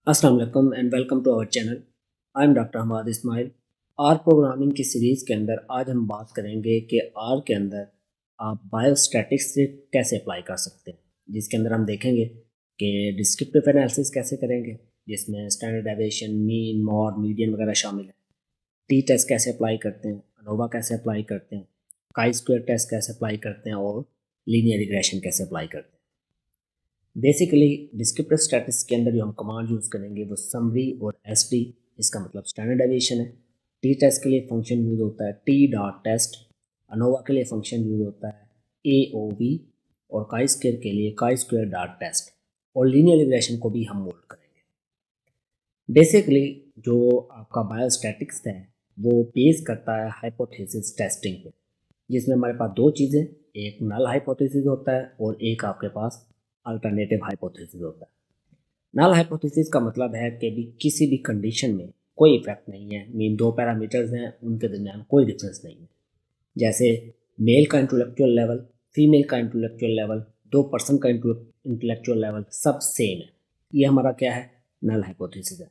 अस्सलाम वालेकुम and welcome to our channel. I am doctor Hamad Ismail. R programming की series के अंदर आज हम बात करेंगे कि आर के अंदर आप बायोस्टैटिक्स से कैसे अप्लाई कर सकते हैं, जिसके अंदर हम देखेंगे कि डिस्क्रिप्टिव एनालिसिस कैसे करेंगे, जिसमें standard deviation, mean, mod, median वगैरह शामिल है। टी टेस्ट कैसे अप्लाई करते हैं, अनोवा कैसे अप्लाई करते हैं, काई स्क्वायर टेस्ट कैसे अप्लाई करते हैं और लीनियर रिग्रेशन कैसे अप्लाई करते हैं। बेसिकली डिस्क्रिप्टिव स्टैटिस्टिक्स के अंदर जो हम कमांड यूज़ करेंगे वो समरी और एस डी, इसका मतलब स्टैंडर्ड डेविएशन है। टी टेस्ट के लिए फंक्शन यूज़ होता है टी डॉट टेस्ट, अनोवा के लिए फंक्शन यूज़ होता है ए ओ वी, और काई स्क्वायर के लिए काई स्क्वायर डॉट टेस्ट, और लीनियर रिग्रेशन को भी हम मोल्ड करेंगे। बेसिकली जो आपका बायोस्टैटिक्स है वो बेस करता है हाइपोथेसिस टेस्टिंग पे, जिसमें हमारे पास दो चीज़ें, एक नल हाइपोथेसिस होता है और एक आपके पास अल्टरनेटिव हाइपोथेसिस होता है। नल हाइपोथेसिस का मतलब है कि भी किसी भी कंडीशन में कोई इफेक्ट नहीं है, मीन दो पैरामीटर्स हैं उनके दरमियान कोई डिफरेंस नहीं है। जैसे मेल का इंटेलेक्चुअल लेवल, फीमेल का इंटेलेक्चुअल लेवल, दो पर्सन का इंटेलेक्चुअल लेवल सब सेम है। ये हमारा क्या है, नल हाइपोथेसिस है।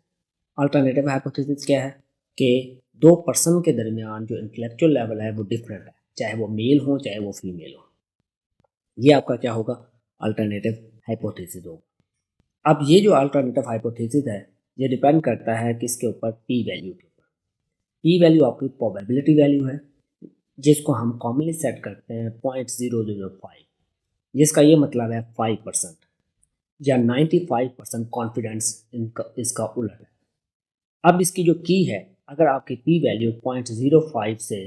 अल्टरनेटिव हाइपोथेसिस क्या है कि दो पर्सन के दरमियान जो इंटेलेक्चुअल लेवल है वो डिफरेंट है, चाहे वो मेल हो चाहे वो फीमेल हो। ये आपका क्या होगा, अल्टरनेटिव हाइपोथेसिस होगा। अब ये जो अल्टरनेटिव हाइपोथेसिस है ये डिपेंड करता है किसके ऊपर, पी वैल्यू के ऊपर। पी वैल्यू आपकी प्रोबेबिलिटी वैल्यू है, जिसको हम कॉमनली सेट करते हैं 0.005, जिसका ये मतलब है 5% या 95% कॉन्फिडेंस इसका उलट है। अब इसकी जो की है, अगर आपकी पी वैल्यू 0.05 से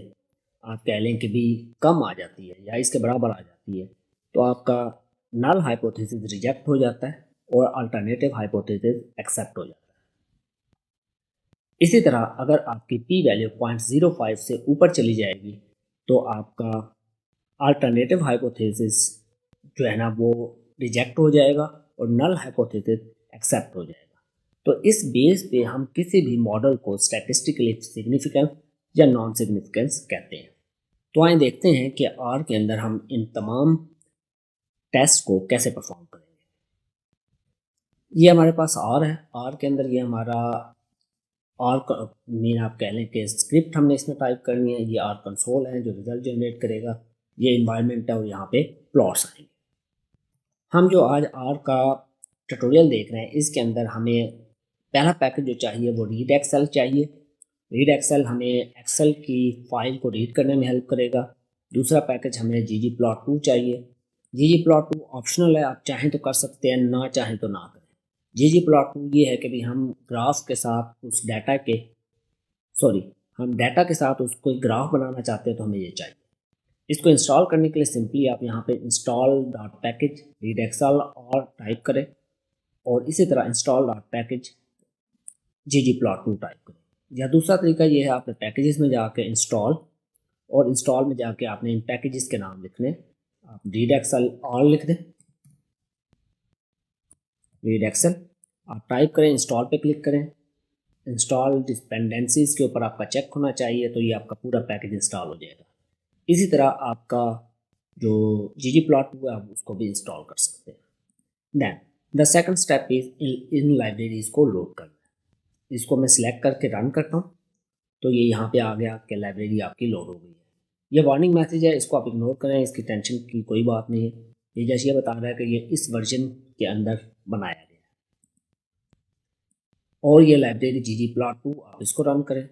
आप कह लें कि भी कम आ जाती है या इसके बराबर आ जाती है, तो आपका नल हाइपोथेसिस रिजेक्ट हो जाता है और अल्टरनेटिव हाइपोथेसिस एक्सेप्ट हो जाता है। इसी तरह अगर आपकी पी वैल्यू 0.05 से ऊपर चली जाएगी तो आपका अल्टरनेटिव हाइपोथेसिस जो है ना वो रिजेक्ट हो जाएगा और नल हाइपोथेसिस एक्सेप्ट हो जाएगा। तो इस बेस पे हम किसी भी मॉडल को स्टैटिस्टिकली सिग्निफिकेंस या नॉन सिग्निफिकेंस कहते हैं। तो आइए देखते हैं कि आर के अंदर हम इन तमाम टेस्ट को कैसे परफॉर्म करेंगे। ये हमारे पास आर है, आर के अंदर ये हमारा आर मीन आप कह लें कि स्क्रिप्ट हमने इसमें टाइप करनी है। ये आर कंसोल है जो रिजल्ट जनरेट करेगा, ये इन्वायरमेंट है और यहाँ पे प्लॉट्स आएंगे। हम जो आज आर का ट्यूटोरियल देख रहे हैं इसके अंदर हमें पहला पैकेज जो चाहिए वो रीड एक्सेल चाहिए। रीड एक्सेल हमें एक्सेल की फाइल को रीड करने में हेल्प करेगा। दूसरा पैकेज हमें जी जी प्लॉट टू चाहिए। जी जी प्लॉट टू ऑप्शनल है, आप चाहें तो कर सकते हैं, ना चाहें तो ना करें। जी जी प्लॉट टू ये है कि भी हम ग्राफ के साथ उस डाटा के सॉरी हम डाटा के साथ उसको एक ग्राफ बनाना चाहते हैं तो हमें ये चाहिए। इसको इंस्टॉल करने के लिए सिंपली आप यहाँ पे install dot package read excel और टाइप करें, और इसी तरह install dot package G G plot two type करें। या दूसरा तरीका ये है, आपने पैकेजेस में जाके इंस्टॉल, और इंस्टॉल में जाके आपने इन पैकेजेस के नाम लिखने, आप रीड एक्सेल ऑल लिख दें, रीड एक्सेल आप टाइप करें, इंस्टॉल पे क्लिक करें। इंस्टॉल डिपेंडेंसीज के ऊपर आपका चेक होना चाहिए, तो ये आपका पूरा पैकेज इंस्टॉल हो जाएगा। इसी तरह आपका जो जी जी प्लॉट हुआ आप उसको भी इंस्टॉल कर सकते हैं। Then the second step is in libraries को लोड करना। इसको मैं सिलेक्ट करके रन करता हूँ तो ये यहाँ पे आ गया कि लाइब्रेरी आपकी लोड हो गई है। ये वार्निंग मैसेज है, इसको आप इग्नोर करें, इसकी टेंशन की कोई बात नहीं है। ये जैसे ये बता रहा है कि ये इस वर्जन के अंदर बनाया गया है। और ये library G G plot two आप इसको रन करें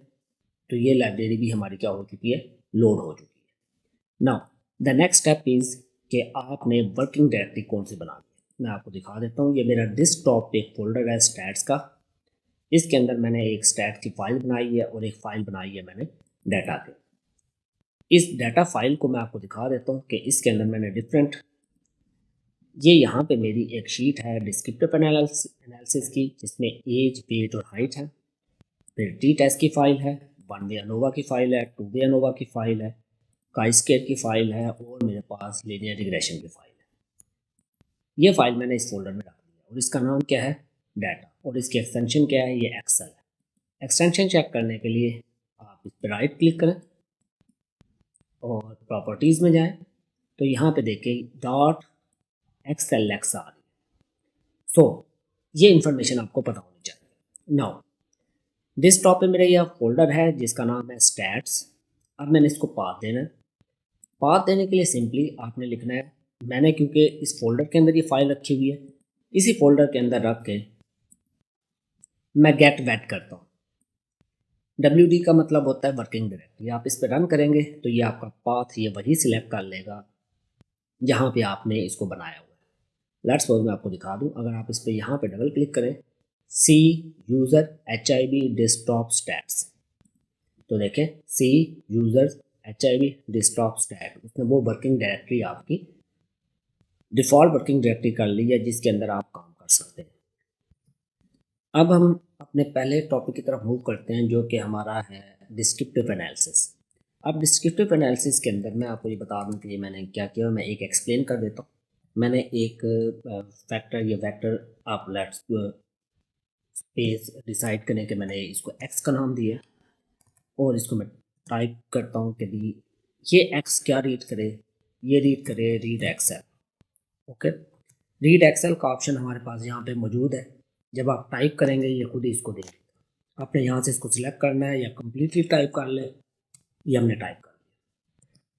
तो ये लाइब्रेरी भी हमारी क्या हो चुकी है, लोड हो चुकी है। Now the next step is कि आपने वर्किंग डायरेक्टरी कौन सी बनानी है। मैं आपको दिखा देता हूँ। ये मेरा डेस्कटॉप पे एक फोल्डर है स्टैट्स का, इसके अंदर मैंने एक स्टैट की फाइल बनाई है और एक फाइल बनाई है मैंने डाटा की। इस डाटा फाइल को मैं आपको दिखा देता हूँ कि इसके अंदर मैंने डिफरेंट, ये यहाँ पे मेरी एक शीट है डिस्क्रिप्टिव एनालिसिस की, जिसमें एज, वेट और हाइट है। फिर टी टेस्ट की फाइल है, वन वे अनोवा की फाइल है, टू वे अनोवा की फाइल है, काई स्क्वायर की फाइल है, और मेरे पास लीनियर रिग्रेशन की फाइल है। ये फाइल मैंने इस फोल्डर में रख दिया और इसका नाम क्या है, डाटा, और इसकी एक्सटेंशन क्या है, ये एक्सेल है। एक्सटेंशन चेक करने के लिए आप इस पर राइट क्लिक करें और प्रॉपर्टीज़ में जाएं, तो यहाँ पे देखें डॉट एक्सएलएक्स आ रही है। सो ये इन्फॉर्मेशन आपको पता होनी चाहिए। नाउ डेस्कटॉप पे मेरा यह फोल्डर है जिसका नाम है स्टैट्स। अब मैंने इसको पाथ देना है। पाथ देने के लिए सिंपली आपने लिखना है, मैंने क्योंकि इस फोल्डर के अंदर ये फाइल रखी हुई है, इसी फोल्डर के अंदर रख के मैं गेट वेट करता हूँ। WD का मतलब होता है वर्किंग डायरेक्टरी। आप इस पर रन करेंगे तो ये आपका पाथ ये वही सिलेक्ट कर लेगा जहाँ पे आपने इसको बनाया हुआ है। लेट्स सपोज मैं आपको दिखा दूँ, अगर आप इस पर यहाँ पे डबल क्लिक करें, सी यूज़र HIB डेस्कटॉप स्टैट्स, तो देखें सी यूज़र HIB डेस्कटॉप स्टैट, उसने वो वर्किंग डायरेक्टरी आपकी डिफ़ॉल्ट वर्किंग डायरेक्टरी कर ली है जिसके अंदर आप काम कर सकते हैं। अब हम अपने पहले टॉपिक की तरफ मूव करते हैं जो कि हमारा है डिस्क्रिप्टिव एनालिसिस। अब डिस्क्रिप्टिव एनालिसिस के अंदर मैं आपको ये बता दूं कि ये मैंने क्या किया, मैं एक एक्सप्लेन कर देता हूँ। मैंने एक फैक्टर या वेक्टर आप लेट्स स्पेस डिसाइड करने के मैंने इसको एक्स का नाम दिया और इसको मैं टाइप करता हूँ कि भी ये एक्स क्या रीड करे, ये रीड करे read excel. Okay, read excel का ऑप्शन हमारे पास यहाँ पे मौजूद है। जब आप टाइप करेंगे ये खुद ही इसको देगा। आपने यहाँ से इसको सिलेक्ट करना है या कम्प्लीटली टाइप कर ले, ये हमने टाइप कर लिया।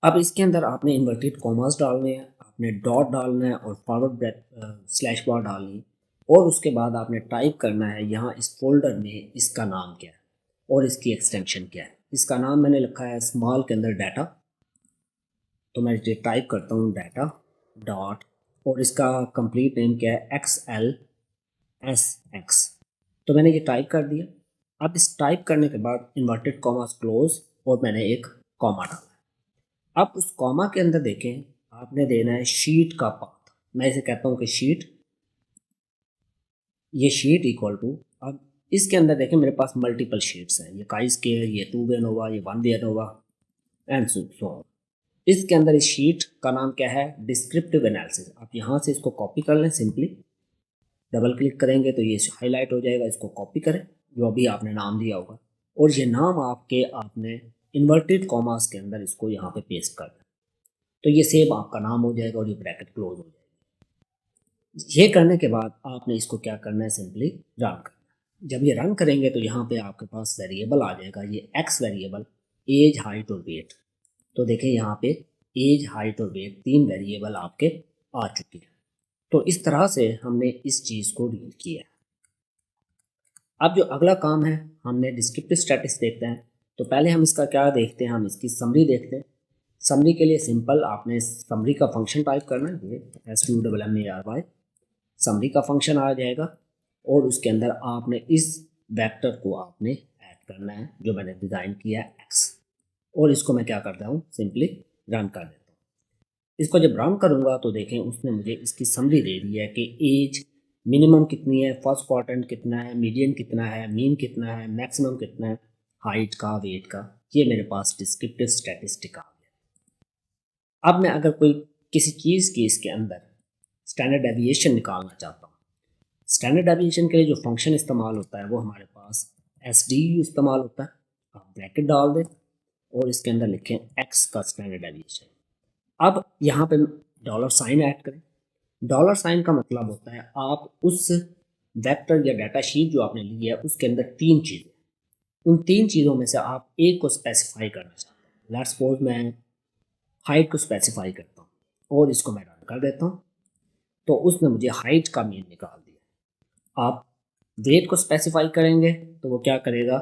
अब इसके अंदर आपने इन्वर्टेड कॉमास डालने हैं, आपने डॉट डालना है और फॉरवर्ड ब्रैकेट स्लैश बार डालनी है, और उसके बाद आपने टाइप करना है यहाँ इस फोल्डर में इसका नाम क्या है और इसकी एक्सटेंशन क्या है। इसका नाम मैंने लिखा है स्मॉल के अंदर डाटा, तो मैं ये टाइप करता हूँ डाटा डॉट, और इसका कंप्लीट नेम क्या है XLSX, तो मैंने ये टाइप कर दिया। अब इस टाइप करने के बाद इन्वर्टेड कॉमास क्लोज और मैंने एक कॉमा डाला। अब उस कॉमा के अंदर देखें आपने देना है शीट का पाथ। मैं इसे कहता हूँ कि शीट, ये शीट इक्वल टू, अब इसके अंदर देखें मेरे पास मल्टीपल शीट्स हैं, ये काई स्केयर, ये 2 वे नोवा, ये 1 वे नोवा एंड सो ऑन। इसके अंदर इस शीट का नाम क्या है डिस्क्रिप्टिव एनालिसिस। आप यहाँ से इसको कॉपी कर लें, सिंपली डबल क्लिक करेंगे तो ये हाईलाइट हो जाएगा, इसको कॉपी करें जो अभी आपने नाम दिया होगा, और ये नाम आपने इन्वर्टेड कॉमास के अंदर इसको यहाँ पे पेस्ट कर दें, तो ये सेम आपका नाम हो जाएगा और ये ब्रैकेट क्लोज हो जाएगी। ये करने के बाद आपने इसको क्या करना है, सिंपली रन करना है। जब ये रन करेंगे तो यहाँ पे आपके पास वेरिएबल आ जाएगा, ये एक्स वेरिएबल, एज, हाइट और वेट। तो देखें यहाँ पे एज, हाइट और वेट 3 वेरिएबल आपके आ चुके हैं। तो इस तरह से हमने इस चीज़ को रीड किया। अब जो अगला काम है, हमने डिस्क्रिप्टिव स्टैटिस्टिक्स देखते हैं। तो पहले हम इसका क्या देखते हैं, हम इसकी समरी देखते हैं। समरी के लिए सिंपल आपने समरी का फंक्शन टाइप करना है, ये SUMMARY समरी का फंक्शन आ जाएगा, और उसके अंदर आपने इस वेक्टर को आपने ऐड करना है जो मैंने डिज़ाइन किया है एक्स, और इसको मैं क्या करता हूँ, सिंपली रन कर देता हूँ। इसको जब रन करूँगा तो देखें उसने मुझे इसकी समरी दे दी है कि एज मिनिमम कितनी है, फर्स्ट क्वाड्रेंट कितना है, मीडियन कितना है, मीन कितना है, मैक्सिमम कितना है, हाइट का, वेट का। ये मेरे पास डिस्क्रिप्टिव स्टैटिस्टिक आ गया। अब मैं अगर कोई किसी चीज़ की इसके अंदर स्टैंडर्ड डेविएशन निकालना चाहता हूँ, स्टैंडर्ड डेविएशन के लिए जो फंक्शन इस्तेमाल होता है वो हमारे पास SDU इस्तेमाल होता है। आप ब्रैकेट डाल दें और इसके अंदर लिखें एक्स का स्टैंडर्ड डेविएशन। अब यहाँ पे डॉलर साइन ऐड करें। डॉलर साइन का मतलब होता है आप उस वेक्टर या डाटा शीट जो आपने ली है उसके अंदर 3 चीज़ें, उन 3 चीज़ों में से आप एक को स्पेसिफाई करना चाहते हैं। लेट्स सपोज मैं हाइट को स्पेसिफाई करता हूँ और इसको मैं रन कर देता हूँ, तो उसने मुझे हाइट का मीन निकाल दिया। आप वेट को स्पेसिफाई करेंगे तो वो क्या करेगा,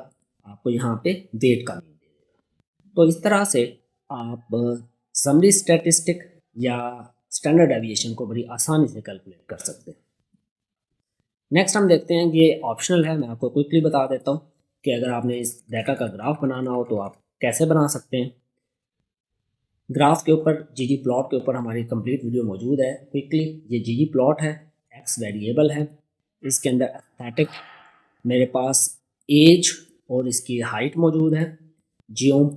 आपको यहाँ पे वेट का मीन दे देगा। तो इस तरह से आप समरी स्टैटिस्टिक या स्टैंडर्ड डेविएशन को बड़ी आसानी से कैलकुलेट कर सकते हैं। नेक्स्ट हम देखते हैं, ये ऑप्शनल है, मैं आपको क्विकली बता देता हूँ कि अगर आपने इस डाटा का ग्राफ बनाना हो तो आप कैसे बना सकते हैं। ग्राफ के ऊपर ggplot के ऊपर हमारी कंप्लीट वीडियो मौजूद है। क्विकली ये ggplot है, एक्स वेरिएबल है, इसके अंदर एस्थेटिक मेरे पास एज और इसकी हाइट मौजूद है, जियोम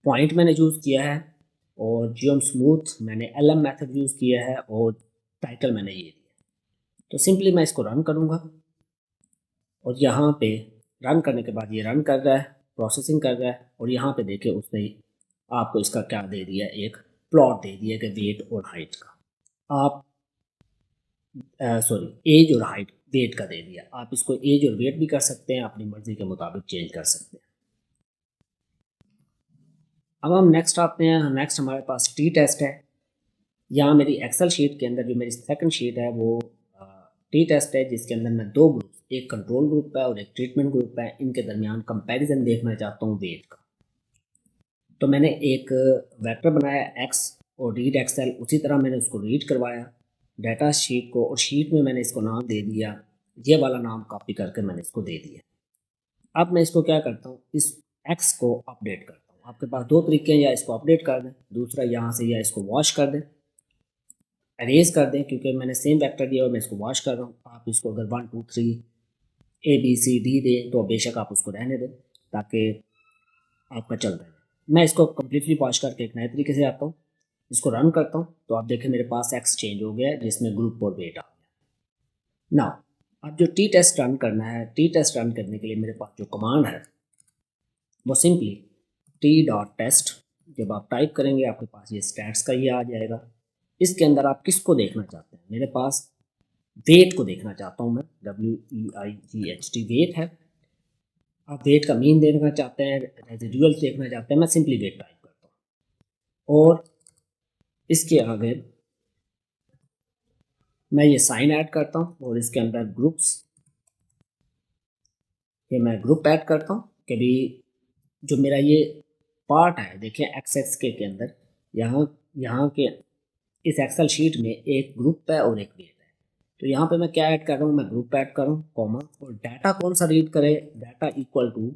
पॉइंट मैंने यूज़ किया है, और जियोम स्मूथ मैंने LM मेथड यूज़ किया है, और टाइटल मैंने ये दिया। तो सिंपली मैं इसको रन करूँगा और यहाँ पे रन करने के बाद ये रन कर रहा है, प्रोसेसिंग कर रहा है, और यहाँ पे देखिए उसने आपको इसका क्या दे दिया, एक प्लॉट दे दिया कि वेट और हाइट का। आप सॉरी एज और हाइट वेट का दे दिया। आप इसको एज और वेट भी कर सकते हैं, अपनी मर्ज़ी के मुताबिक चेंज कर सकते हैं। अब हम नेक्स्ट आते हैं। नेक्स्ट हमारे पास टी टेस्ट है। यहाँ मेरी एक्सेल शीट के अंदर जो मेरी सेकंड शीट है वो टी टेस्ट है, जिसके अंदर मैं दो ग्रुप, एक कंट्रोल ग्रुप है और एक ट्रीटमेंट ग्रुप है, इनके दरमियान कंपैरिजन देखना चाहता हूँ वेट का। तो मैंने एक वेक्टर बनाया एक्स और रीड एक्सेल, उसी तरह मैंने उसको रीड करवाया डाटा शीट को, और शीट में मैंने इसको नाम दे दिया, ये वाला नाम कॉपी करके मैंने इसको दे दिया। अब मैं इसको क्या करता हूँ, इस एक्स को अपडेट करता हूँ। आपके पास दो तरीके हैं, या इसको अपडेट कर दें, दूसरा यहाँ से, या इसको वॉश कर दें, अरेज कर दें, क्योंकि मैंने सेम वेक्टर दिया और मैं इसको वॉश कर रहा हूँ। आप इसको अगर 1 2 3 ABCD दें तो बेशक आप उसको रहने दें ताकि आपका चल रहा है। मैं इसको कम्प्लीटली वॉश करके एक नए तरीके से आता हूँ, इसको रन करता हूँ, तो आप देखें मेरे पास एक्स चेंज हो गया है, जिसमें ग्रुप और वेट आ गया। नाउ अब जो टी टेस्ट रन करना है, टी टेस्ट रन करने के लिए मेरे पास जो कमांड है वो सिंपली t.test, जब आप टाइप करेंगे आपके पास ये स्टैट्स का ये आ जाएगा। इसके अंदर आप किसको देखना चाहते हैं, मेरे पास वेट को देखना चाहता हूँ मैं, WEIGHT वेट है। आप वेट का मीन देखना चाहते हैं, रेजिडुअल्स देखना चाहते हैं, मैं सिंपली वेट टाइप करता हूँ और इसके आगे मैं ये साइन ऐड करता हूँ और इसके अंदर ग्रुप्स, ये मैं ग्रुप ऐड करता हूँ कि भी जो मेरा ये पार्ट है, देखिए एक्स एक्स के अंदर यहाँ के इस एक्सेल शीट में एक ग्रुप है और एक वेट है। तो यहाँ पे मैं क्या ऐड कर रहा हूँ, मैं ग्रुप ऐड कर रहा हूँ कॉमा, और डाटा कौन सा रीड करे, डाटा इक्वल टू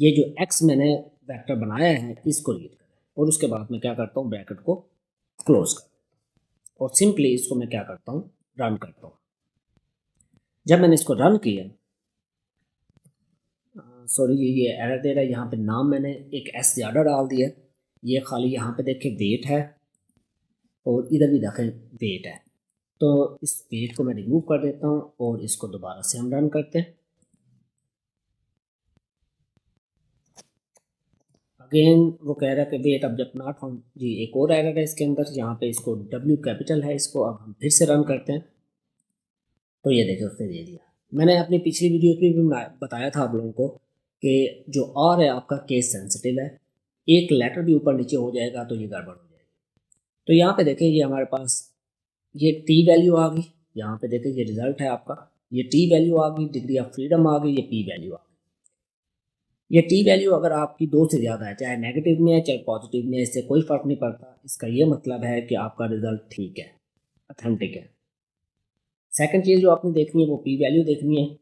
ये जो एक्स मैंने वेक्टर बनाया है इसको रीड करे, और उसके बाद मैं क्या करता हूँ, ब्रैकेट को क्लोज कर और सिंपली इसको मैं क्या करता हूँ, रन करता हूँ। जब मैंने इसको रन किया, सॉरी ये एरर दे रहा है, यहाँ पे नाम मैंने एक एस ज़्यादा डाल दिया, ये खाली यहाँ पे देखें वेट है और इधर भी देखें वेट है। तो इस वेट को मैं रिमूव कर देता हूँ और इसको दोबारा से हम रन करते हैं। अगेन वो कह रहा है कि वेट ऑब्जेक्ट नॉट फाउंड, जी एक और एरर है इसके अंदर, यहाँ पे इसको W कैपिटल है, इसको अब हम फिर से रन करते हैं। तो ये देखिए उसने दे दिया। मैंने अपनी पिछली वीडियो में भी बताया था आप लोगों को कि जो R है आपका केस सेंसिटिव है, एक लेटर भी ऊपर नीचे हो जाएगा तो ये गड़बड़ हो जाएगी। तो यहाँ पे देखें ये हमारे पास ये T वैल्यू आ गई, यहाँ पे देखें ये रिजल्ट है आपका, ये T वैल्यू आ गई, डिग्री ऑफ फ्रीडम आ गई, ये P वैल्यू आ गई। ये T वैल्यू अगर आपकी 2 से ज़्यादा है, चाहे नेगेटिव में है चाहे पॉजिटिव में है, इससे कोई फ़र्क नहीं पड़ता। इसका ये मतलब है कि आपका रिजल्ट ठीक है, अथेंटिक है। सेकंड चीज़ जो आपने देखनी है वो P वैल्यू देखनी है।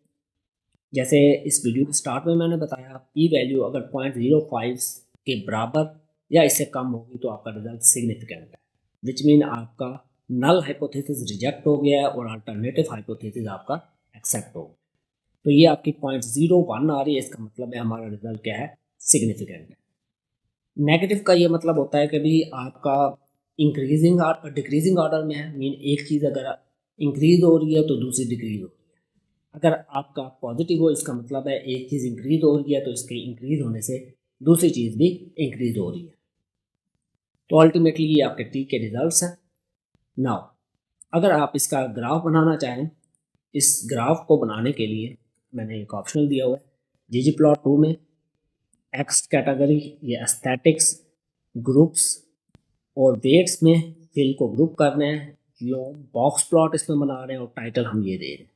जैसे इस वीडियो के स्टार्ट में मैंने बताया, P वैल्यू अगर 0.05 के बराबर या इससे कम होगी तो आपका रिजल्ट सिग्निफिकेंट है, विच मीन आपका नल हाइपोथेसिस रिजेक्ट हो गया है और अल्टरनेटिव हाइपोथेसिस आपका एक्सेप्ट हो गया। तो ये आपकी 0.01 आ रही है, इसका मतलब है हमारा रिजल्ट क्या है, सिग्निफिकेंट है। नेगेटिव का ये मतलब होता है कि भी आपका इंक्रीजिंग और डिक्रीजिंग ऑर्डर में है, मीन एक चीज़ अगर इंक्रीज हो रही है तो दूसरी डिक्रीज हो रही है। अगर आपका पॉजिटिव हो, इसका मतलब है एक चीज़ इंक्रीज हो रही है तो इसके इंक्रीज होने से दूसरी चीज़ भी इंक्रीज हो रही है। तो अल्टीमेटली ये आपके टी के रिजल्ट्स हैं। नाउ अगर आप इसका ग्राफ बनाना चाहें, इस ग्राफ को बनाने के लिए मैंने एक ऑप्शनल दिया हुआ है ggplot2 में, एक्स कैटेगरी ये एस्थेटिक्स, ग्रुप्स और वेट्स में फिल को ग्रुप करना है, जो बॉक्स प्लॉट इसमें बना रहे हैं और टाइटल हम ये दे रहे हैं।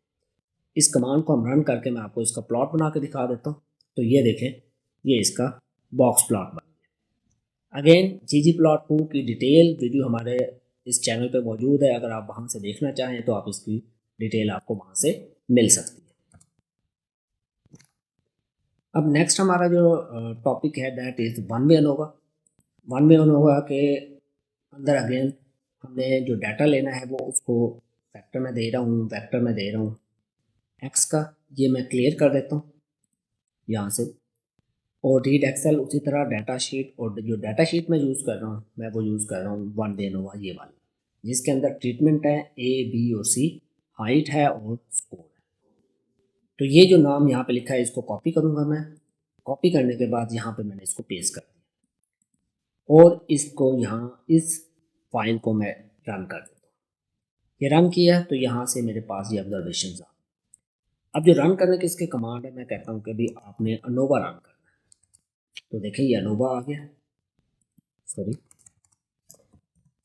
इस कमांड को हम रन करके मैं आपको इसका प्लॉट बना के दिखा देता हूँ। तो ये देखें, ये इसका बॉक्स प्लॉट बन गया। अगेन ggplot2 की डिटेल वीडियो हमारे इस चैनल पे मौजूद है, अगर आप वहाँ से देखना चाहें तो आप इसकी डिटेल आपको वहाँ से मिल सकती है। अब नेक्स्ट हमारा जो टॉपिक है that is one way ANOVA. One way ANOVA के अंदर अगेन हमने जो डाटा लेना है वो उसको वेक्टर में दे रहा हूँ, वेक्टर में दे रहा हूँ एक्स का, ये मैं क्लियर कर देता हूँ यहाँ से। और रीड एक्सेल उसी तरह डाटा शीट, और जो डाटा शीट मैं यूज़ कर रहा हूँ मैं वो यूज़ कर रहा हूँ वन वे अनोवा ये वाली, जिसके अंदर ट्रीटमेंट है A, B और C, हाइट है और स्कोर है। तो ये जो नाम यहाँ पे लिखा है इसको कॉपी करूँगा मैं, कॉपी करने के बाद यहाँ पे मैंने इसको पेस्ट कर दिया और इसको यहाँ इस फाइल को मैं रन कर देता हूँ। ये रन किया तो यहाँ से मेरे पास ये ऑब्जर्वेशन आ। अब जो रन करने की इसके कमांड है, मैं कहता हूँ कि अभी आपने अनोवा रन करना है। तो देखें ये अनोवा आ गया, सॉरी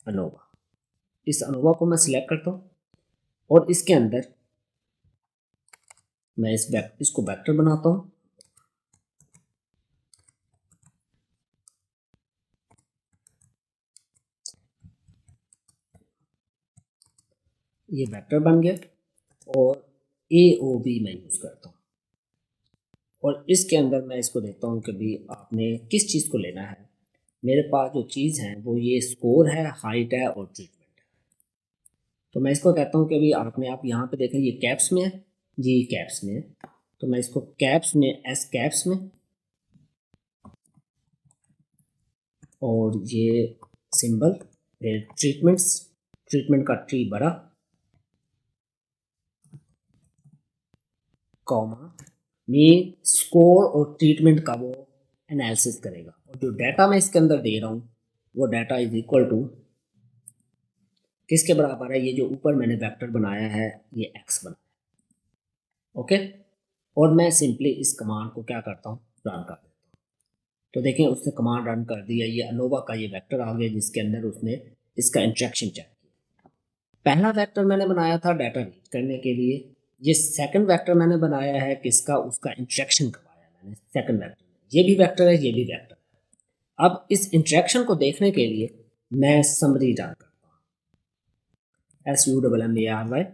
अनोवा। इस अनोवा को मैं सिलेक्ट करता हूँ और इसके अंदर मैं इसको वेक्टर बनाता हूँ। ये वेक्टर बन गया और AOB मैं यूज़ करता हूँ और इसके अंदर मैं इसको देता हूँ कि भी आपने किस चीज़ को लेना है। मेरे पास जो चीज़ है वो ये स्कोर है, हाइट है और ट्रीटमेंट है। तो मैं इसको कहता हूँ कि भी आपने आप यहाँ पे देखें ये कैप्स में है जी, कैप्स में है। तो मैं इसको कैप्स में एस कैप्स में और ये सिंबल फिर ट्रीटमेंट का ट्री बड़ा कॉमा में स्कोर और ट्रीटमेंट का वो एनालिसिस करेगा और जो डाटा मैं इसके अंदर दे रहा हूँ वो डाटा इज इक्वल टू किसके बराबर है, ये जो ऊपर मैंने वेक्टर बनाया है ये एक्स बनाया है। ओके, और मैं सिंपली इस कमांड को क्या करता हूँ, रन कर देता हूँ। तो देखें उसने कमांड रन कर दिया, ये अनोवा का ये वेक्टर आ गया जिसके अंदर उसने इसका इंट्रैक्शन चेक किया। पहला वेक्टर मैंने बनाया था डाटा रीड करने के लिए, ये सेकंड वेक्टर मैंने बनाया है किसका, उसका इंट्रैक्शन करवाया मैंने सेकंड वेक्टर में। ये भी वेक्टर है, ये भी वेक्टर है। अब इस इंट्रैक्शन को देखने के लिए मैं समरी रन करता हूँ, SUMMARY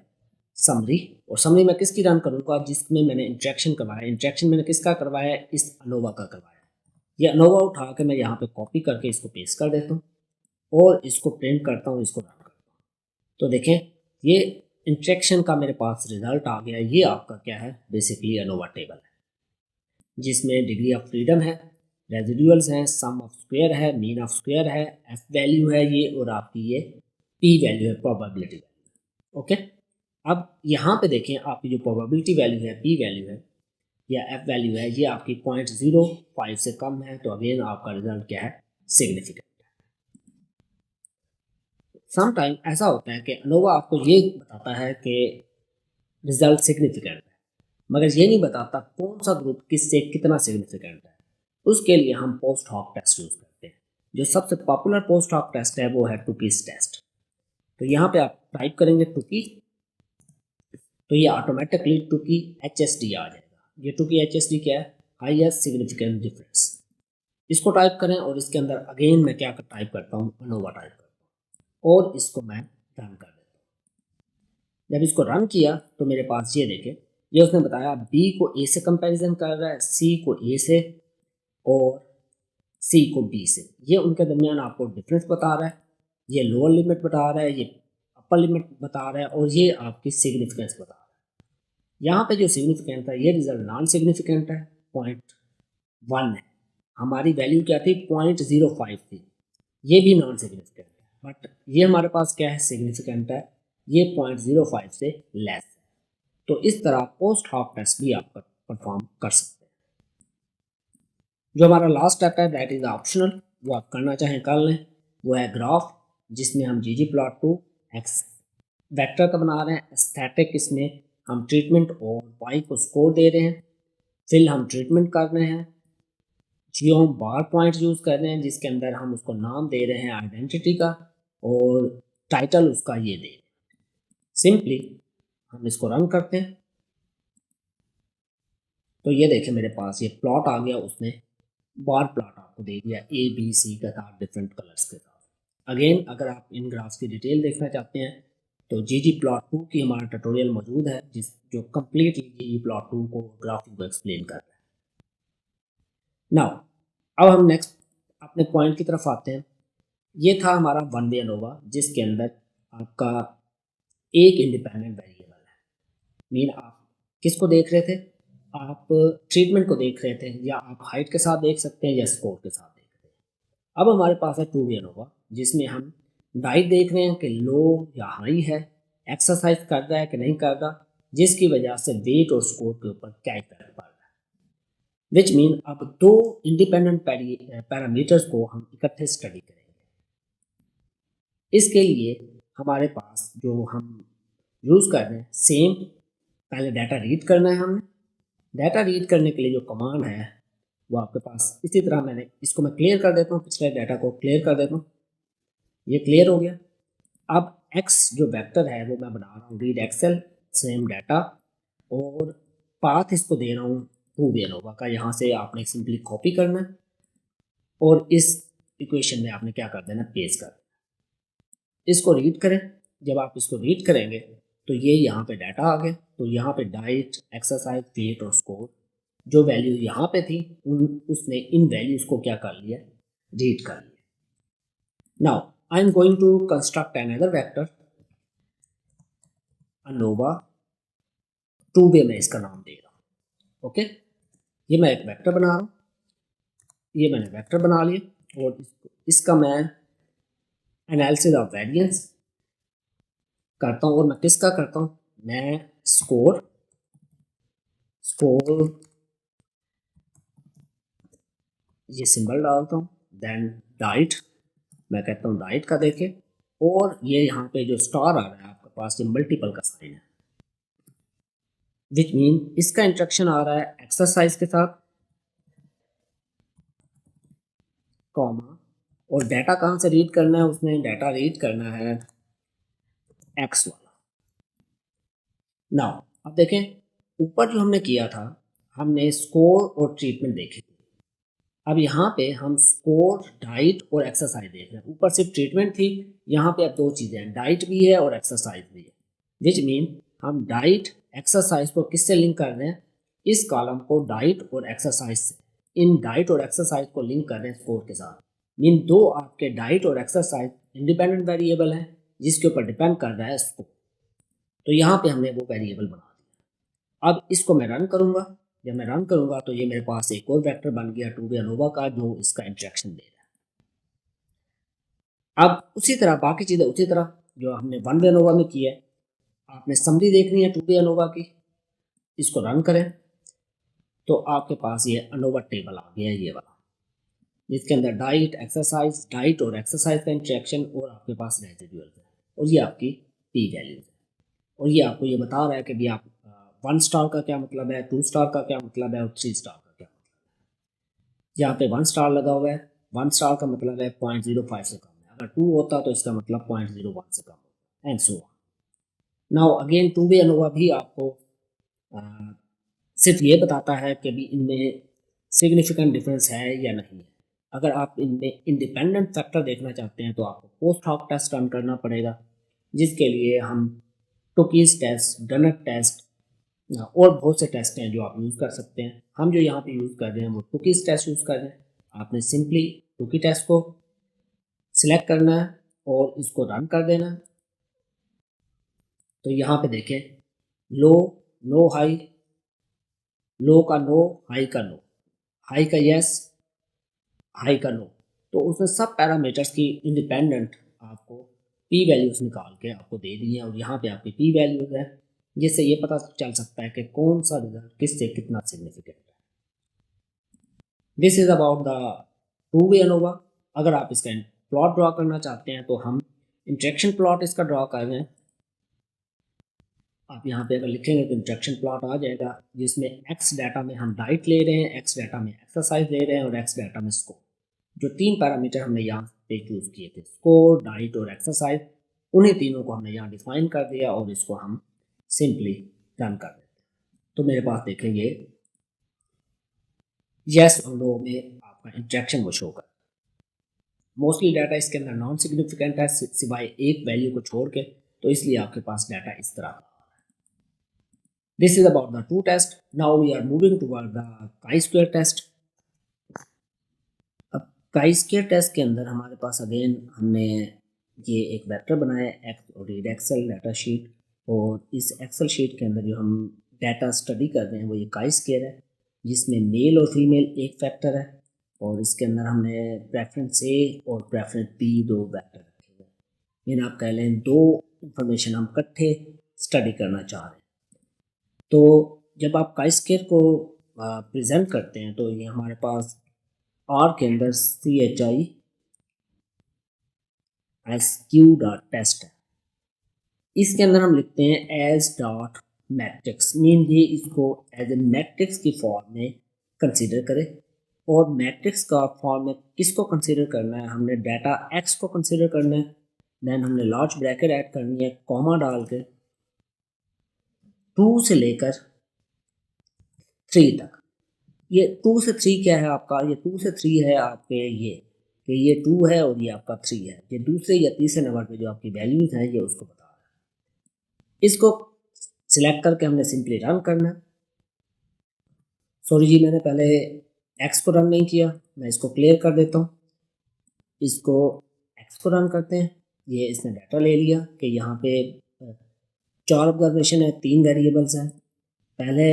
समरी। और समरी मैं किसकी रन करूँगा, जिसमें मैंने इंट्रैक्शन करवाया। इंट्रैक्शन मैंने किसका करवाया, इस अनोवा का करवाया। ये अनोवा उठा के मैं यहाँ पे कॉपी करके इसको पेस्ट कर देता हूँ और इसको प्रिंट करता हूँ, इसको रन करता हूँ। तो देखें ये इंट्रैक्शन का मेरे पास रिजल्ट आ गया। ये आपका क्या है, बेसिकली अनोवा टेबल है जिसमें डिग्री ऑफ फ्रीडम है, रेजिडुअल्स हैं, सम ऑफ स्क्वायर है, मीन ऑफ स्क्वायर है, एफ वैल्यू है ये, और आपकी ये पी वैल्यू है, प्रोबेबिलिटी वैल्यू। ओके, अब यहाँ पे देखें आपकी जो प्रोबेबिलिटी वैल्यू है, पी वैल्यू है या एफ वैल्यू है, ये आपकी 0.05 से कम है। तो अगेन आपका रिजल्ट क्या है, सिग्निफिकेंट। समटाइम ऐसा होता है कि अनोवा आपको ये बताता है कि रिजल्ट सिग्निफिकेंट है, मगर ये नहीं बताता कौन सा ग्रुप किससे कितना सिग्निफिकेंट है। उसके लिए हम पोस्ट हॉक टेस्ट यूज़ करते हैं। जो सबसे पॉपुलर पोस्ट हॉक टेस्ट है वो है टुकीज टेस्ट। तो यहाँ पे आप टाइप करेंगे टुकी, तो ये ऑटोमेटिकली टुकी HSD आ जाएगा। ये टुकी HSD क्या है, हाईएस्ट सिग्निफिकेंट डिफरेंस। इसको टाइप करें और इसके अंदर अगेन मैं क्या टाइप करता हूँ, अनोवा टाइप करता हूँ और इसको मैं रन कर देता हूँ। जब इसको रन किया तो मेरे पास ये देखें, ये उसने बताया B को A से कंपैरिजन कर रहा है, C को A से और C को B से। ये उनके दरमियान आपको डिफरेंस बता रहा है, ये लोअर लिमिट बता रहा है, ये अपर लिमिट बता रहा है और ये आपकी सिग्निफिकेंस बता रहा है। यहाँ पे जो सिग्निफिकेंट था ये रिजल्ट नॉन सिग्निफिकेंट है, 0.1 है। हमारी वैल्यू क्या थी, 0.05 थी। ये भी नॉन सिग्निफिकेंट है, बट ये हमारे पास क्या है, सिग्निफिकेंट है। ये 0.05 से लेस है। तो इस तरह पोस्ट हॉक टेस्ट भी आप परफॉर्म कर सकते हैं। जो हमारा लास्ट स्टेप है दैट इज ऑप्शनल, वो आप करना चाहें कर लें। वो है ग्राफ, जिसमें हम ggplot2 एक्स वेक्टर का बना रहे हैं। एस्थेटिक, इसमें हम ट्रीटमेंट और वाई को स्कोर दे रहे हैं। फिल हम ट्रीटमेंट कर रहे हैं। जियो हम बार पॉइंट यूज़ कर रहे हैं जिसके अंदर हम उसको नाम दे रहे हैं आइडेंटिटी का और टाइटल उसका ये दे रहे हैं। सिंपली हम इसको रन करते हैं तो ये देखें मेरे पास ये प्लॉट आ गया, उसने बार प्लॉट आपको दे दिया ABC के साथ डिफरेंट कलर्स के साथ। अगेन अगर आप इन ग्राफ्स की डिटेल देखना चाहते हैं तो ggplot2 की हमारा ट्यूटोरियल मौजूद है जो कम्प्लीटली ggplot2 को ग्राफिंग को एक्सप्लेन कर रहा है। नाउ अब हम नेक्स्ट अपने पॉइंट की तरफ आते हैं। ये था हमारा वन वे अनोवा जिसके अंदर आपका एक इंडिपेंडेंट वेरिएबल है। मीन आप किसको देख रहे थे, आप ट्रीटमेंट को देख रहे थे, या आप हाइट के साथ देख सकते हैं या स्कोर के साथ देख रहे हैं। अब हमारे पास है टू वे अनोवा जिसमें हम डाइट देख रहे हैं कि लो या हाई है, एक्सरसाइज कर रहा है कि नहीं कर रहा, जिसकी वजह से वेट और स्कोर के ऊपर क्या इफेक्ट पड़ रहा है। विच मीन अब दो इंडिपेंडेंट पैरामीटर्स को हम इकट्ठे स्टडी करेंगे। इसके लिए हमारे पास जो हम यूज़ कर रहे हैं सेम। पहले डाटा रीड करना है हमने। डाटा रीड करने के लिए जो कमांड है वो आपके पास इसी तरह, मैंने इसको मैं क्लियर कर देता हूँ, पिछले डाटा को क्लियर कर देता हूँ। ये क्लियर हो गया। अब x जो वेक्टर है वो मैं बना रहा हूँ रीड एक्सेल सेम डाटा, और पाथ इसको दे रहा हूँ टू वे एनोवा का। यहाँ से आपने सिंपली कॉपी करना है और इस इक्वेशन में आपने क्या कर देना, पेस्ट कर देना। इसको रीड करें। जब आप इसको रीड करेंगे तो ये यहाँ पे डाटा आ गया। तो यहाँ पे डाइट, एक्सरसाइज, वेट और स्कोर जो वैल्यू यहाँ पे थी उसने इन वैल्यूज को क्या कर लिया, रीड कर लिया। Now I am going to construct another vector ANOVA two way, में इसका नाम दे रहा हूँ। ओके, ये मैं एक वेक्टर बना रहा हूँ। ये मैंने वेक्टर बना लिया और इसका मैं एनालिसिस ऑफ वेरिएंस करता हूँ। और मैं किसका करता हूँ, मैं स्कोर ये सिंबल डालता हूँ। देन डाइट, मैं कहता हूँ डाइट का देखे। और ये यहाँ पे जो स्टार आ रहा है आपके पास, ये मल्टीपल का साइन है, विच मीन इसका इंस्ट्रक्शन आ रहा है एक्सरसाइज के साथ, कॉमा, और डाटा कहाँ से रीड करना है, उसने डाटा रीड करना है एक्स वाला। नाउ अब देखें, ऊपर जो हमने किया था, हमने स्कोर और ट्रीटमेंट देखी थी। अब यहाँ पे हम स्कोर, डाइट और एक्सरसाइज देख रहे हैं। ऊपर सिर्फ ट्रीटमेंट थी, यहाँ पे अब दो चीज़ें हैं, डाइट भी है और एक्सरसाइज भी है। विच मीन हम डाइट एक्सरसाइज को किससे लिंक कर रहे हैं, इस कॉलम को डाइट और एक्सरसाइज से, इन डाइट और एक्सरसाइज को लिंक कर रहे हैं स्कोर के साथ। मीन दो आपके डाइट और एक्सरसाइज इंडिपेंडेंट वेरिएबल हैं जिसके ऊपर डिपेंड कर रहा है स्कोर। तो यहाँ पे हमने वो वेरिएबल बना दिया। अब इसको मैं रन करूँगा। जब मैं रन करूँगा तो ये मेरे पास एक और वेक्टर बन गया टू वे अनोवा का, जो इसका इंटरेक्शन दे रहा है। अब उसी तरह बाकी चीज़ें उसी तरह जो हमने वन वे अनोवा में की है, आपने समरी देखनी है टू वे अनोवा की। इसको रन करें तो आपके पास ये अनोवा टेबल आ गया है, ये वाला, जिसके अंदर डाइट और एक्सरसाइज का इंटरेक्शन और आपके पास रेजिडुअल है, और ये आपकी पी वैल्यूज है। और ये आपको ये बता रहा है कि भी आप 1 स्टार का क्या मतलब है, 2 स्टार का क्या मतलब है और 3 स्टार का क्या मतलब है। यहाँ पे 1 स्टार लगा हुआ है, 1 स्टार का मतलब है 0.05 से कम है, अगर 2 होता तो इसका मतलब 0.01 से कम होता, and so on. Now again two way ANOVA भी आपको अ, सिर्फ ये बताता है कि भी इनमें सिग्निफिकेंट डिफरेंस है या नहीं है। अगर आप इनमें इंडिपेंडेंट फैक्टर देखना चाहते हैं तो आपको पोस्ट हॉक टेस्ट रन करना पड़ेगा, जिसके लिए हम टोकीज टेस्ट, डनट टेस्ट और बहुत से टेस्ट हैं जो आप यूज़ कर सकते हैं। हम जो यहाँ पे यूज़ कर रहे हैं वो टोकीज टेस्ट यूज़ कर रहे हैं। आपने सिंपली टोकी टेस्ट को सिलेक्ट करना है और इसको रन कर देना है। तो यहाँ पे देखें, लो, नो हाई, लो का नो, हाई का नो, हाई का यस, हाई का नो। तो उसने सब पैरामीटर्स की इंडिपेंडेंट आपको पी वैल्यूज निकाल के आपको दे दी है, और यहाँ पे आपकी पी वैल्यूज है, जिससे ये पता चल सकता है कि कौन सा रिजल्ट किससे कितना सिग्निफिकेंट है। This is about the two way ANOVA. अगर आप इसका प्लॉट ड्रॉ करना चाहते हैं तो हम इंट्रैक्शन प्लॉट इसका ड्रॉ कर रहे हैं। आप यहाँ पे अगर लिखेंगे तो इंट्रैक्शन प्लॉट आ जाएगा, जिसमें एक्स डाटा में हम डाइट ले रहे हैं, एक्स डाटा में एक्सरसाइज ले रहे हैं और एक्स डाटा में स्कोर। जो तीन पैरामीटर हमने यहाँ पे चूज़ किए थे, स्कोर, डाइट और एक्सरसाइज, उन्हीं तीनों को हमने यहाँ डिफाइन कर दिया और इसको हम सिंपली रन कर देते हैं। तो मेरे पास देखेंगे यस और नो में आपका इंट्रैक्शन वो शो कर। मोस्टली डाटा इसके अंदर नॉन सिग्निफिकेंट है सिवाय एक वैल्यू को छोड़ के, तो इसलिए आपके पास डाटा इस तरह का। This is about the two test. Now we are moving toward the chi square test. अब काई स्क्वायर टेस्ट के अंदर हमारे पास अगेन हमने ये एक वेक्टर बनाया है, एक्स और रीड एक्सेल डाटा शीट, और इस एक्सेल शीट के अंदर जो हम डाटा स्टडी कर रहे हैं वो ये काई स्क्वायर है, जिसमें मेल और फीमेल एक फैक्टर है, और इसके अंदर हमने प्रेफरेंस ए और प्रेफरेंस बी दो वेक्टर रखे हुए हैं। मीन आप कह लें दो इंफॉर्मेशन हम इकट्ठे स्टडी करना चाह रहे हैं। तो जब आप काई स्क्वायर को प्रेजेंट करते हैं तो ये हमारे पास आर के अंदर CHI SQ डॉट टेस्ट है। इसके अंदर हम लिखते हैं एज डॉट मैट्रिक्स, मीन ये इसको एज ए मैट्रिक्स की फॉर्म में कंसीडर करें। और मैट्रिक्स का फॉर्म में किसको कंसीडर करना है, हमने डाटा एक्स को कंसीडर करना है। देन हमने लार्ज ब्रैकेट ऐड करनी है कॉमा डाल के 2 से लेकर 3 तक। ये 2 से 3 क्या है आपका, ये 2 से 3 है आपके ये कि ये 2 है और ये आपका 3 है। ये दूसरे या तीसरे नंबर पे जो आपकी वैल्यूज हैं ये उसको बता रहा है। इसको सिलेक्ट करके हमने सिंपली रन करना है। सॉरी जी, मैंने पहले एक्स को रन नहीं किया, मैं इसको क्लियर कर देता हूँ। इसको एक्स को रन करते हैं। ये इसने डाटा ले लिया कि यहाँ पे 4 ऑब्जर्वेशन है, 3 वेरिएबल्स हैं पहले।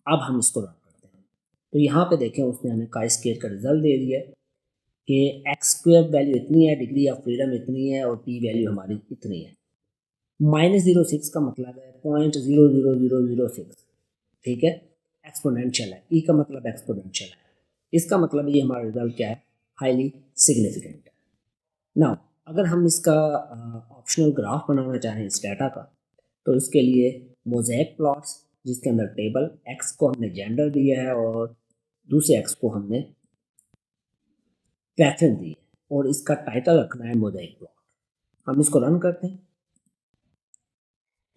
अब हम इसको रन करते हैं तो यहाँ पे देखें उसने हमें काई स्क्वायर का रिजल्ट दे दिया कि एक्स स्क्वायर वैल्यू इतनी है, डिग्री ऑफ फ्रीडम इतनी है और पी वैल्यू हमारी इतनी है। -06 का मतलब है 0.00006, ठीक है, एक्सपोनेंशियल है। ई का मतलब एक्सपोनेंशियल है। इसका मतलब ये हमारा रिजल्ट क्या है, हाईली सिग्निफिकेंट है। नाउ अगर हम इसका ऑप्शनल ग्राफ बनाना चाहें इस डाटा का, तो इसके लिए मोज़ेक प्लॉट्स जिसके अंदर टेबल एक्स को हमने जेंडर दिया है और दूसरे एक्स को हमने प्रेफरेंस दी है और इसका टाइटल रखना है मोज़ेक प्लॉट। हम इसको रन करते हैं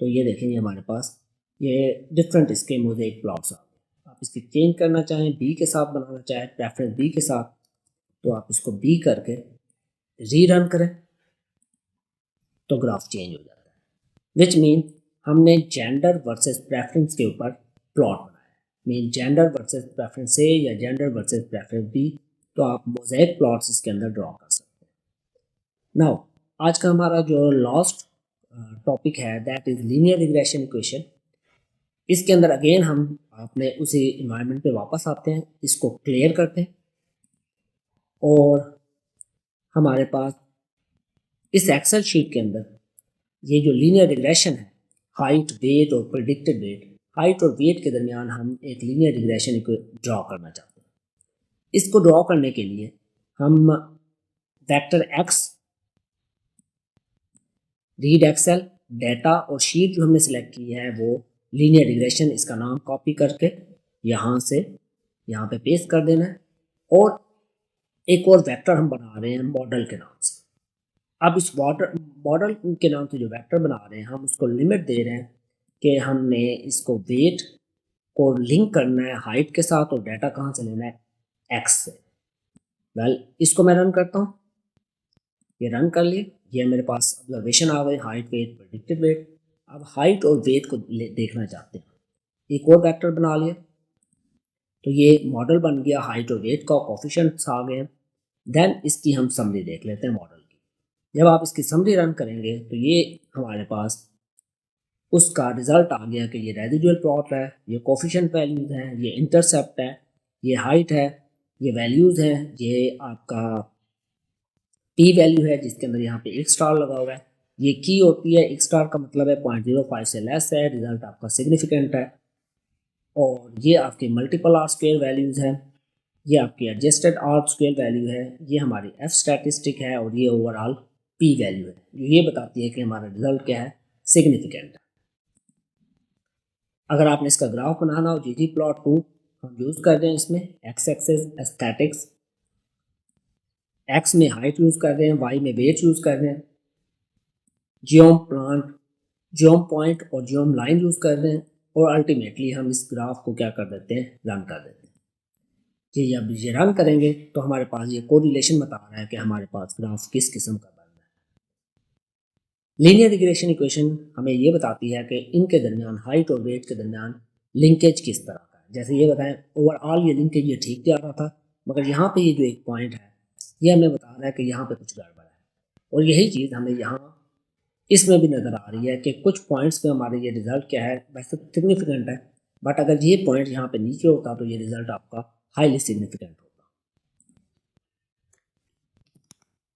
तो ये देखेंगे हमारे पास ये डिफरेंट इसके मोज़ेक प्लॉट्स आ गए। आप इसकी चेंज करना चाहें, बी के साथ बनाना चाहें, प्रेफरेंस बी के साथ, तो आप इसको बी करके री रन करें तो ग्राफ चेंज हो जाता है। विच मीन हमने जेंडर वर्सेस प्रेफरेंस के ऊपर प्लॉट बनाया है। मीन जेंडर वर्सेस प्रेफरेंस ए या जेंडर वर्सेस प्रेफरेंस बी, तो आप मोज़ेक प्लॉट्स इसके अंदर ड्रॉ कर सकते हैं। नाउ आज का हमारा जो लास्ट टॉपिक है that is linear regression equation. इसके अंदर अगेन हम अपने उसी इन्वायरमेंट पे वापस आते हैं, इसको क्लियर करते हैं और हमारे पास इस एक्सेल शीट के अंदर ये जो लीनियर रिग्रेशन है, हाइट, वेट और प्रेडिक्टेड वेट, हाइट और वेट के दरमियान हम एक लीनियर रिग्रेशन को ड्रॉ करना चाहते हैं। इसको ड्रॉ करने के लिए हम vector X, read excel, data और शीट जो हमने सेलेक्ट की है वो लीनियर रिग्रेशन, इसका नाम कॉपी करके यहाँ से यहाँ पे पेस्ट कर देना है। और एक और वेक्टर हम बना रहे हैं मॉडल के नाम से। अब इस मॉडल के नाम से जो वेक्टर बना रहे हैं हम उसको लिमिट दे रहे हैं कि हमने इसको वेट को लिंक करना है हाइट के साथ और डाटा कहाँ से लेना है, एक्स से। वेल इसको मैं रन करता हूँ, ये रन कर लिए, ये मेरे पास ऑब्जर्वेशन आ गए हाइट, वेट, प्रेडिक्टेड वेट। अब हाइट और वेट को देखना चाहते हैं, एक और वेक्टर बना लिया तो ये मॉडल बन गया, हाइट और वेट का कोफिशिएंट्स आ गए। देन इसकी हम समरी देख लेते हैं मॉडल की। जब आप इसकी समरी रन करेंगे तो ये हमारे पास उसका रिजल्ट आ गया कि ये रेजिडुअल प्लॉट है, ये कोफिशिएंट वैल्यूज हैं, ये इंटरसेप्ट है, ये हाइट है, ये वैल्यूज़ हैं, ये आपका पी वैल्यू है जिसके अंदर यहाँ पे एक स्टार लगा हुआ है। ये की होती है, एक स्टार का मतलब है 0.05 से लेस है, रिजल्ट आपका सिग्निफिकेंट है। और ये आपके मल्टीपल आर स्क्वायर वैल्यूज़ हैं, ये आपकी एडजस्टेड आर स्क्वायर वैल्यू है, ये हमारी एफ स्टैटिस्टिक है और ये ओवरऑल पी वैल्यू है जो ये बताती है कि हमारा रिजल्ट क्या है, सिग्निफिकेंट है। अगर आपने इसका ग्राफ बनाना हो ggplot2 हम यूज़ कर रहे हैं इसमें, एक्स एक्सेस एस्थेटिक्स, एक्स में हाइट यूज़ कर रहे हैं, वाई में वेट यूज़ कर रहे हैं, जियोम प्लांट, जियोम पॉइंट और जियोम लाइन यूज़ कर रहे हैं और अल्टीमेटली हम इस ग्राफ को क्या कर देते हैं, रन कर देते हैं। जी जब ये रन करेंगे तो हमारे पास ये कोरिलेशन बता रहा है कि हमारे पास ग्राफ किस किस्म का बन रहा है। लीनियर रिग्रेशन इक्वेशन हमें ये बताती है कि इनके दरमियान, हाइट और वेट के दरमियान लिंकेज किस तरह का है। जैसे ये बताएं ओवरऑल ये लिंकेज ये ठीक जा रहा था, मगर यहाँ पे ये जो एक पॉइंट है ये हमें बता रहा है कि यहाँ पे कुछ गड़बड़ है। और यही चीज़ हमें यहाँ इसमें भी नज़र आ रही है कि कुछ पॉइंट्स पे हमारे ये रिज़ल्ट क्या है, वैसे सिग्निफिकेंट है, बट अगर ये पॉइंट यहाँ पे नीचे होता तो ये रिज़ल्ट आपका हाईली सिग्निफिकेंट होगा।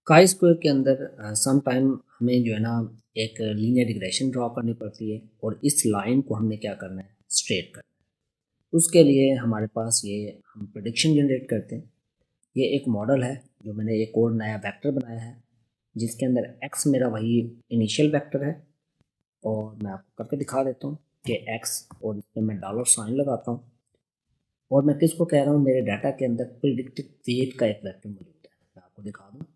काई स्क्वायर के अंदर सम टाइम हमें जो है ना एक लीनियर रिग्रेशन ड्रॉ करनी पड़ती है और इस लाइन को हमने क्या करना है, स्ट्रेट करना है। उसके लिए हमारे पास ये हम प्रेडिक्शन जनरेट करते हैं। ये एक मॉडल है जो मैंने एक और नया वेक्टर बनाया है जिसके अंदर एक्स मेरा वही इनिशियल वेक्टर है और मैं आपको करके दिखा देता हूँ कि एक्स, और इस पर मैं डॉलर साइन लगाता हूँ और मैं किसको कह रहा हूँ, मेरे डाटा के अंदर प्रिडिक्टेड वेट का एक वेक्टर मौजूद है। मैं आपको दिखा दूँ,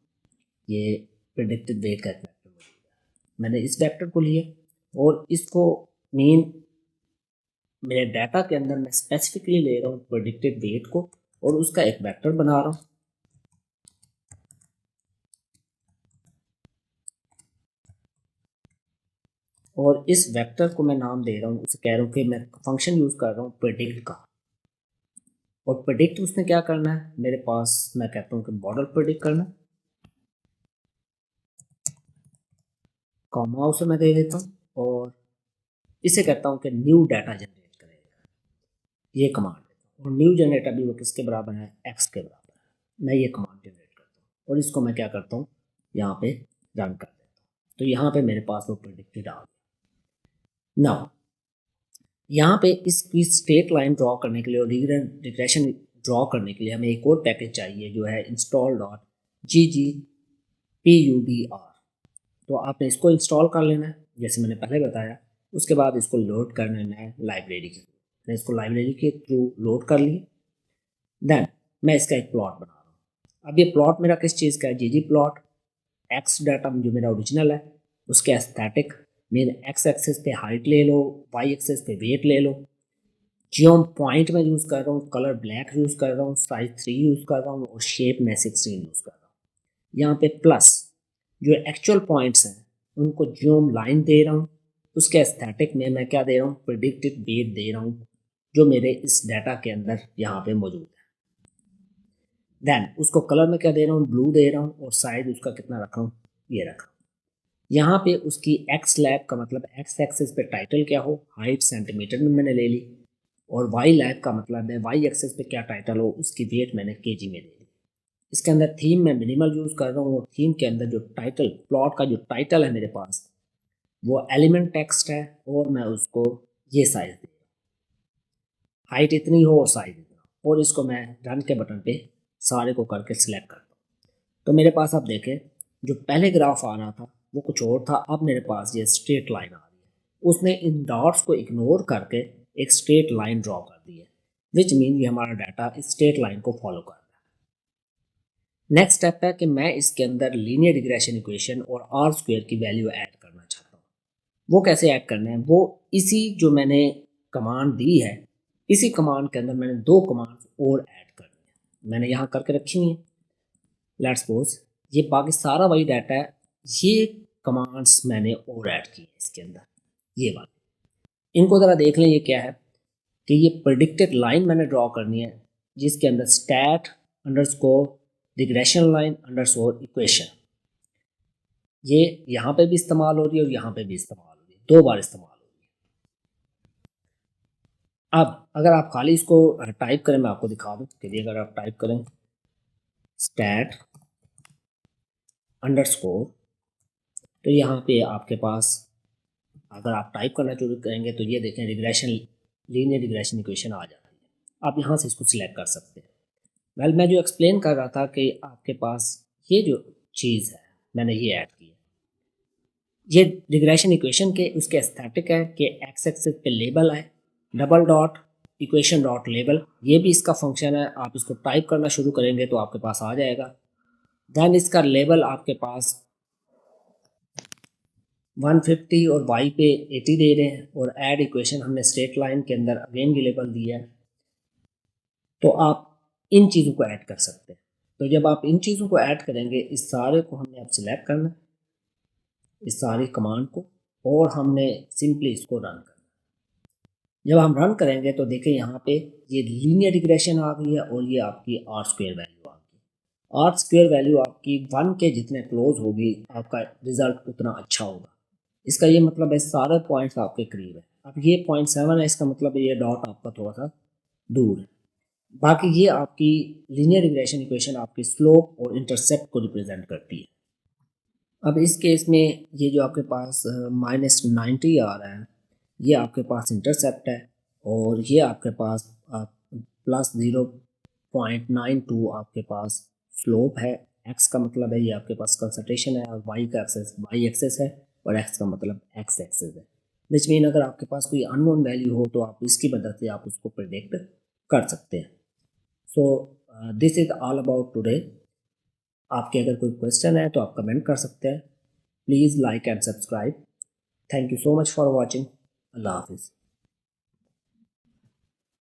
ये प्रिडिक्टेड वेट का एक वेक्टर मौजूद है। मैंने इस वेक्टर को लिया और इसको मेन मेरे डाटा के अंदर मैं स्पेसिफिकली ले रहा हूँ प्रिडिक्टेड वेट को और उसका एक वेक्टर बना रहा हूँ। और इस वेक्टर को मैं नाम दे रहा हूँ, उसे कह रहा हूँ कि मैं फंक्शन यूज़ कर रहा हूँ प्रिडिक्ट का। और प्रिडिक्ट उसने क्या करना है, मेरे पास मैं कहता हूँ कि मॉडल प्रिडिक्ट करना, कॉमा उसे मैं दे देता हूँ और इसे कहता हूँ कि न्यू डाटा जनरेट करेगा, ये कमांड देता हूँ। और न्यू जनरेट अभी वो किसके बराबर है, एक्स के बराबर है। मैं ये कमांड जनरेट करता हूँ और इसको मैं क्या करता हूँ, यहाँ पे रन कर देता हूँ। तो यहाँ पे मेरे पास वो प्रिडिक्टेड आ गया। नाउ यहाँ पे इसकी स्टेट लाइन ड्रॉ करने के लिए और रिग्रेशन ड्रॉ करने के लिए हमें एक और पैकेज चाहिए जो है इंस्टॉल डॉट GGPUBR। तो आपने इसको इंस्टॉल कर लेना है जैसे मैंने पहले बताया। उसके बाद इसको लोड कर लेना है लाइब्रेरी के थ्रू। मैंने इसको लाइब्रेरी के थ्रू लोड कर लिए। देन मैं इसका एक प्लॉट बना रहा हूँ। अब ये प्लॉट मेरा किस चीज़ का है, जीजी प्लॉट। एक्स डाटा जो मेरा ओरिजिनल है उसके एस्थेटिक, मेरे एक्स एक्सेस पे हाइट ले लो, वाई एक्सेस पे वेट ले लो। जियोम पॉइंट में यूज़ कर रहा हूँ, कलर ब्लैक यूज़ कर रहा हूँ, साइज 3 यूज़ कर रहा हूँ और शेप में 16 यूज़ कर रहा हूँ। यहाँ पे प्लस जो एक्चुअल पॉइंट्स हैं उनको जियोम लाइन दे रहा हूँ। उसके एस्थेटिक में मैं क्या दे रहा हूँ, प्रिडिक्टेड वेट दे रहा हूँ जो मेरे इस डाटा के अंदर यहाँ पे मौजूद है। देन उसको कलर में क्या दे रहा हूँ, ब्लू दे रहा हूँ और साइज उसका कितना रख रहा हूँ, ये रख रहा हूँ। यहाँ पे उसकी एक्स लैब का मतलब एक्स एक्सिस पे टाइटल क्या हो, हाइट सेंटीमीटर में मैंने ले ली। और वाई लैब का मतलब है वाई एक्सिस पे क्या टाइटल हो, उसकी वेट मैंने केजी में ले ली। इसके अंदर थीम मैं मिनिमल यूज़ कर रहा हूँ और थीम के अंदर जो टाइटल, प्लॉट का जो टाइटल है मेरे पास वो एलिमेंट टेक्स्ट है और मैं उसको ये साइज दे, हाइट इतनी हो और साइज इतना। और इसको मैं रन के बटन पे सारे को करके सिलेक्ट करता हूँ। तो मेरे पास आप देखें जो पहले ग्राफ आ रहा था वो कुछ और था, अब मेरे पास ये स्ट्रेट लाइन आ रही है। उसने इन डॉट्स को इग्नोर करके एक स्ट्रेट लाइन ड्रॉ कर दी है, विच मीन ये हमारा डाटा इस स्ट्रेट लाइन को फॉलो कर रहा है। नेक्स्ट स्टेप है कि मैं इसके अंदर लीनियर रिग्रेशन इक्वेशन और आर स्क्वायर की वैल्यू ऐड करना चाहता हूँ। वो कैसे ऐड करना है, वो इसी जो मैंने कमांड दी है इसी कमांड के अंदर मैंने दो कमांड और ऐड करनी है, मैंने यहाँ करके रखी हुई है। लेट्स सपोज ये बाकी सारा वही डाटा है, ये कमांड्स मैंने और ऐड की है इसके अंदर, ये वाले। इनको ज़रा देख लें, ये क्या है कि ये प्रिडिक्टेड लाइन मैंने ड्रॉ करनी है जिसके अंदर stat underscore regression line underscore equation, ये यहाँ पे भी इस्तेमाल हो रही है और यहाँ पे भी इस्तेमाल हो रही है, दो बार इस्तेमाल हो रही है। अब अगर आप खाली इसको टाइप करें, मैं आपको दिखा दूँ कि अगर आप टाइप करें स्टैट अंडरस्कोर, तो यहाँ पे आपके पास अगर आप टाइप करना शुरू करेंगे तो ये देखें रिग्रेशन, लीनियर रिग्रेशन इक्वेशन आ जाती है। आप यहाँ से इसको सिलेक्ट कर सकते हैं। वेल मैं जो एक्सप्लेन कर रहा था कि आपके पास ये जो चीज़ है मैंने ये ऐड की है, ये रिग्रेशन इक्वेशन के उसके एस्थेटिक है कि एक्स एक्सिस पे लेबल है double dot equation dot label, ये भी इसका फंक्शन है। आप इसको टाइप करना शुरू करेंगे तो आपके पास आ जाएगा। देन इसका लेबल आपके पास 150 और y पे 80 दे रहे हैं और ऐड इक्वेशन हमने स्ट्रेट लाइन के अंदर अगेन ये लेबल दिया है। तो आप इन चीज़ों को ऐड कर सकते हैं। तो जब आप इन चीज़ों को ऐड करेंगे, इस सारे को हमने अब सिलेक्ट करना, इस सारी कमांड को, और हमने सिंपली इसको रन करना। जब हम रन करेंगे तो देखें यहाँ पे ये लीनियर रिग्रेशन आ गई है और ये आपकी आर स्क्वायर वैल्यू आ गई। आर स्क्वायर वैल्यू आपकी 1 के जितने क्लोज होगी आपका रिजल्ट उतना अच्छा होगा। इसका ये मतलब है सारे पॉइंट्स आपके करीब है। अब ये 0.7 है, इसका मतलब ये डॉट आपका थोड़ा सा दूर है। बाकी ये आपकी लीनियर रिग्रेशन इक्वेशन आपकी स्लोप और इंटरसेप्ट को रिप्रेजेंट करती है। अब इस केस में ये जो आपके पास -90 आ रहा है ये आपके पास इंटरसेप्ट है और ये आपके पास +0.92 आपके पास स्लोप है। एक्स का मतलब है ये आपके पास कंसंट्रेशन है और वाई का एक्सेस वाई एक्सेस है और एक्स का मतलब एक्स एक्सेस है। विच मीन अगर आपके पास कोई अननोन वैल्यू हो तो आप इसकी मदद से आप उसको प्रिडिक्ट कर सकते हैं। So this is all about today. आपके अगर कोई क्वेश्चन है तो आप कमेंट कर सकते हैं। Please like and subscribe. Thank you so much for watching. Allah हाफिज़।